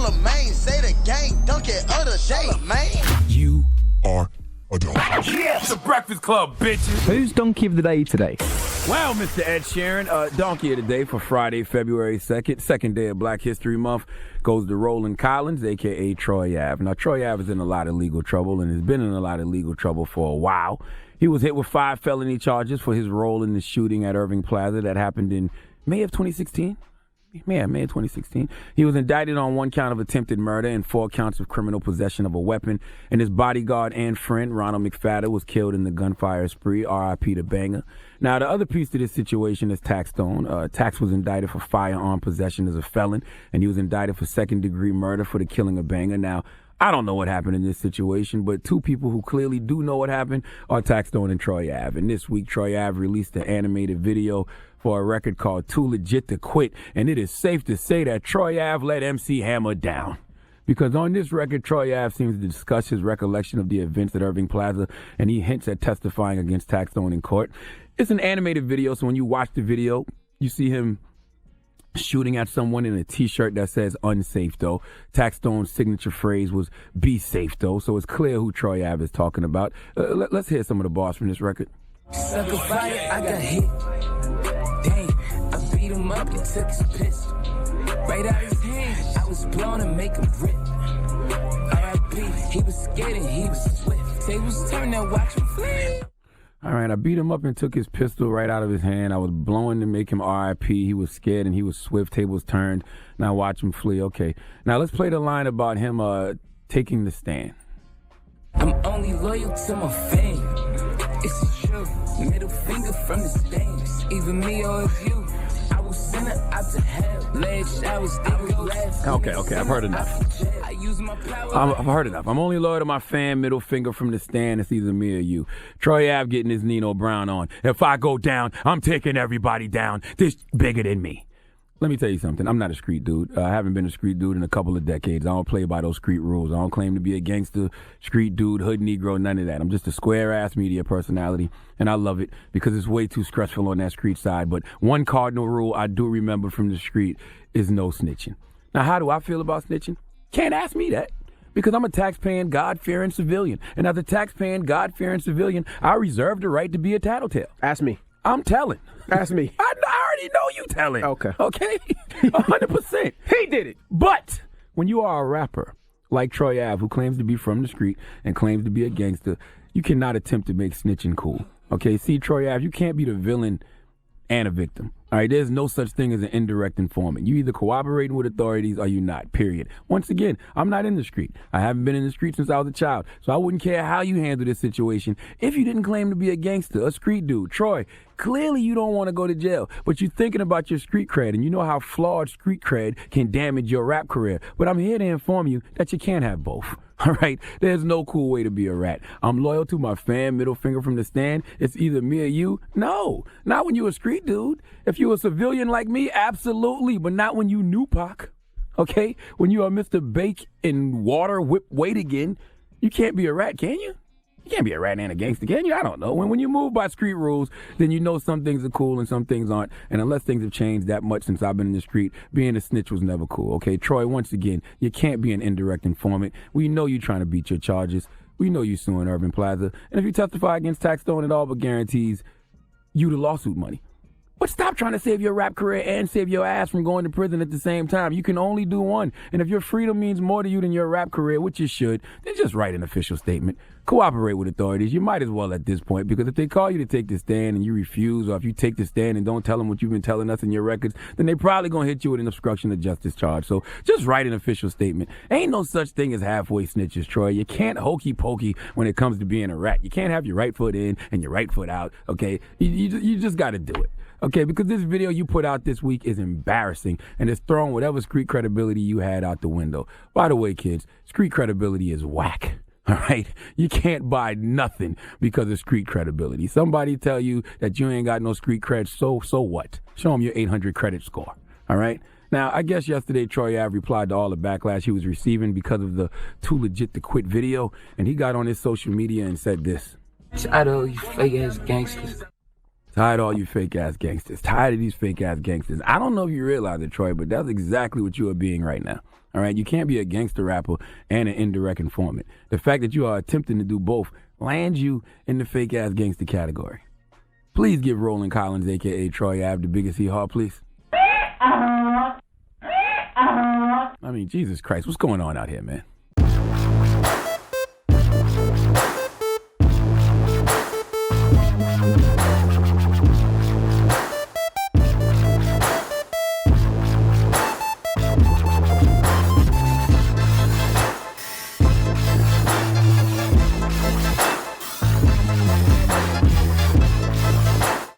Charlemagne, say the gang, dunk it other day, man. You are a donkey. Yeah, it's the Breakfast Club, bitches. Who's donkey of the day today? Well, Mr. Ed Sheeran, donkey of the day for Friday, February 2nd, second day of Black History Month, goes to Roland Collins, a.k.a. Troy Ave. Now, Troy Ave is in a lot of legal trouble and has been in a lot of legal trouble for a while. He was hit with 5 felony charges for his role in the shooting at Irving Plaza that happened in May of 2016. May of 2016. He was indicted on 1 count of attempted murder and 4 counts of criminal possession of a weapon. And his bodyguard and friend, Ronald McFadden, was killed in the gunfire spree, R.I.P. to Banger. Now, the other piece to this situation is Taxstone. Tax was indicted for firearm possession as a felon, and he was indicted for second-degree murder for the killing of Banger. Now, I don't know what happened in this situation, but 2 people who clearly do know what happened are Taxstone and Troy Ave. And this week, Troy Ave released an animated video for a record called Too Legit to Quit, and it is safe to say that Troy Ave let MC Hammer down. Because on this record, Troy Ave seems to discuss his recollection of the events at Irving Plaza, and he hints at testifying against Taxstone in court. It's an animated video, so when you watch the video, you see him shooting at someone in a T-shirt that says unsafe, though. Taxstone's signature phrase was be safe, though, so it's clear who Troy Ave is talking about. Let's hear some of the bars from this record. Sucker fire, I got hit. Dang, I beat him up and took his pistol. Right out his hand, I was blown to make him rip. R.I.P., he was scared and he was swift. Tables turned, now watch him flip. All right, I beat him up and took his pistol right out of his hand. I was blowing to make him R.I.P. He was scared and he was swift. Tables turned. Now watch him flee. Okay. Now let's play the line about him taking the stand. I'm only loyal to my fame. It's true. Middle finger from the stands. Either me or you. I will send her out to hell. Leg showers, I was last. Okay, I've heard enough. I use my power. I've heard enough. I'm only loyal to my fan, middle finger from the stand. It's either me or you. Troy Ave getting his Nino Brown on. If I go down, I'm taking everybody down. This bigger than me. Let me tell you something. I'm not a street dude. I haven't been a street dude in a couple of decades. I don't play by those street rules. I don't claim to be a gangster, street dude, hood Negro, none of that. I'm just a square-ass media personality, and I love it because it's way too stressful on that street side. But one cardinal rule I do remember from the street is no snitching. Now, how do I feel about snitching? Can't ask me that. Because I'm a taxpaying, God-fearing civilian. And as a taxpaying, God-fearing civilian, I reserve the right to be a tattletale. Ask me. I'm telling. Ask me. I already know you telling. Okay. 100%. He did it. But when you are a rapper like Troy Ave, who claims to be from the street and claims to be a gangster, you cannot attempt to make snitching cool. Okay, see, Troy Ave, you can't be the villain and a victim. All right, there's no such thing as an indirect informant. You either cooperating with authorities or you not, period. Once again, I'm not in the street. I haven't been in the street since I was a child, so I wouldn't care how you handle this situation if you didn't claim to be a gangster, a street dude. Troy, clearly you don't want to go to jail, but you're thinking about your street cred, and you know how flawed street cred can damage your rap career. But I'm here to inform you that you can't have both. All right? There's no cool way to be a rat. I'm loyal to my fan, middle finger from the stand. It's either me or you. No, not when you're a street dude. If you're a civilian like me, absolutely, but not when you new Pac. Okay? When you are Mr. Bake in water, whip, wait again, you can't be a rat, can you? You can't be a rat and a gangster, can you? I don't know. When you move by street rules, then you know some things are cool and some things aren't. And unless things have changed that much since I've been in the street, being a snitch was never cool. Okay, Troy, once again, you can't be an indirect informant. We know you're trying to beat your charges. We know you're suing Irving Plaza. And if you testify against Taxstone, it all but guarantees you the lawsuit money. But stop trying to save your rap career and save your ass from going to prison at the same time. You can only do one. And if your freedom means more to you than your rap career, which it should, then just write an official statement. Cooperate with authorities. You might as well at this point, because if they call you to take the stand and you refuse, or if you take the stand and don't tell them what you've been telling us in your records, then they probably going to hit you with an obstruction of justice charge. So just write an official statement. Ain't no such thing as halfway snitches, Troy. You can't hokey pokey when it comes to being a rat. You can't have your right foot in and your right foot out, okay? You just got to do it. Okay, because this video you put out this week is embarrassing, and it's throwing whatever street credibility you had out the window. By the way, kids, street credibility is whack. All right? You can't buy nothing because of street credibility. Somebody tell you that you ain't got no street cred, so what? Show them your 800 credit score. All right? Now, I guess yesterday Troy Ave replied to all the backlash he was receiving because of the Too Legit to Quit video, and he got on his social media and said this. Tired of you fake-ass gangsters. Tired of all you fake-ass gangsters. Tired of these fake-ass gangsters. I don't know if you realize it, Troy, but that's exactly what you are being right now. All right, you can't be a gangster rapper and an indirect informant. The fact that you are attempting to do both lands you in the fake ass gangster category. Please give Roland Collins, aka Troy Ave, the biggest hee-haw, please. I mean, Jesus Christ, what's going on out here, man?